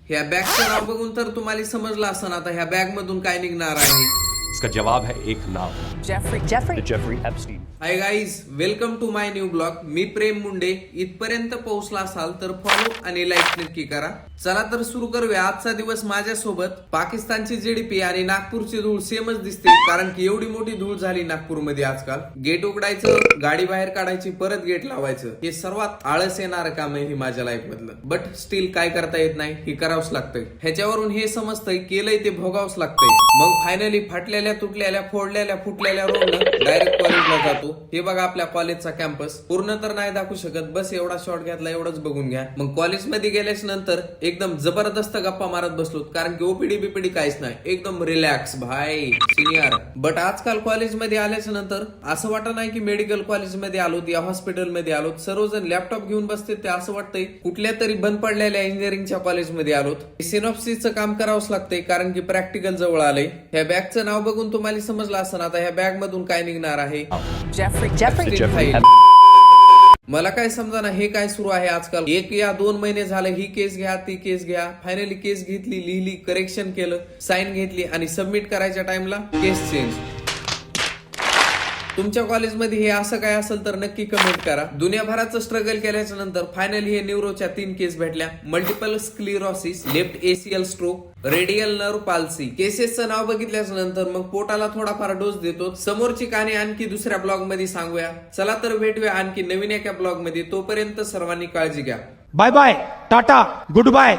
ह्या बॅगचं नाव बघून तर तुम्हाला समजलं असं आता ह्या बॅग मधून काय निघणार आहे। इसका जवाब है एक नाम, Jeffrey Epstein. Hi guys, welcome to my new blog. मी प्रेम मुंडे। इथपर्यंत पोहोचला असाल तर फॉलो आणि लाईक नक्की करा। चला तर सुरू करूया आजचा दिवस माझ्यासोबत। पाकिस्तानची जीडीपी आणि नागपूरची धूळ सेमच दिसते, कारण की एवढी मोठी धूळ झाली नागपूरमध्ये आजकाल। गेट उघडायचं, गाडी बाहेर काढायची, परत गेट लावायचं, हे सर्वात आळस येणार काम आहे ही माझ्या लाईफ मधलं। बट स्टील काय करता येत नाही, हे करावंच लागतंय। ह्याच्यावरून हे समजतंय केलंय ते भोगावंच लागतंय। मग फायनली फाटलेल्या, तुटलेल्या, फोडलेल्या, फुटलेल्या रोडनं डायरेक्ट कॉलेजला जातो। हे बघा आपल्या कॉलेजचा कॅम्पस। पूर्ण तर नाही दाखवू शकत, बस एवढा शॉट घेतला, एवढंच बघून घ्या। मग कॉलेजमध्ये गेल्याच नंतर एकदम जबरदस्त गप्पा मारत बसलो, कारण की ओपीडी बीपीडी काहीच नाही, एकदम रिलॅक्स भाई सिनियर। बट आजकाल कॉलेजमध्ये आल्याच्या नंतर असं वाटत नाही की मेडिकल कॉलेजमध्ये आलो या हॉस्पिटलमध्ये आलो। सर्वजण लॅपटॉप घेऊन बसते, ते असं वाटतंय कुठल्या तरी बंद पडलेल्या इंजिनिअरिंगच्या कॉलेजमध्ये आलोत। सिनॉप्सिसचं काम करावंच लागतंय, कारण की प्रॅक्टिकल जवळ आलंय। ह्या बॅगचं नाव बघून तुम्हाला समजलं असं आता ह्या बॅग मधून काय निघणार आहे। जेफरी मला काय समजा हे काय सुरू आहे आजकाल। 1 या 2 महिने झाले ही केस घ्या, ती केस घ्या। फायनली केस घेतली, लिहिली, करेक्शन केलं, साइन घेतली आणि सबमिट करायच्या टाइमला केस चेंज। तुमच्या कॉलेजमध्ये हे असं काय असेल तर नक्की कमेंट करा। दुनियाभराचं स्ट्रगल केल्याच्या नंतर फायनली हे न्यूरोच्या 3 केस भेटल्या। Multiple sclerosis, left ACL stroke, radial nerve palsy. केसेसचं नाव बघितल्याच्या नंतर मग पोटाला थोडाफार डोस देतो। समोरची कहाणी आणखी दुसऱ्या ब्लॉग मध्ये सांगूया। चला तर भेटूया आणखी नवीन एका ब्लॉग मध्ये। तोपर्यंत सर्वांनी काळजी घ्या। Bye bye, ta-ta, good bye.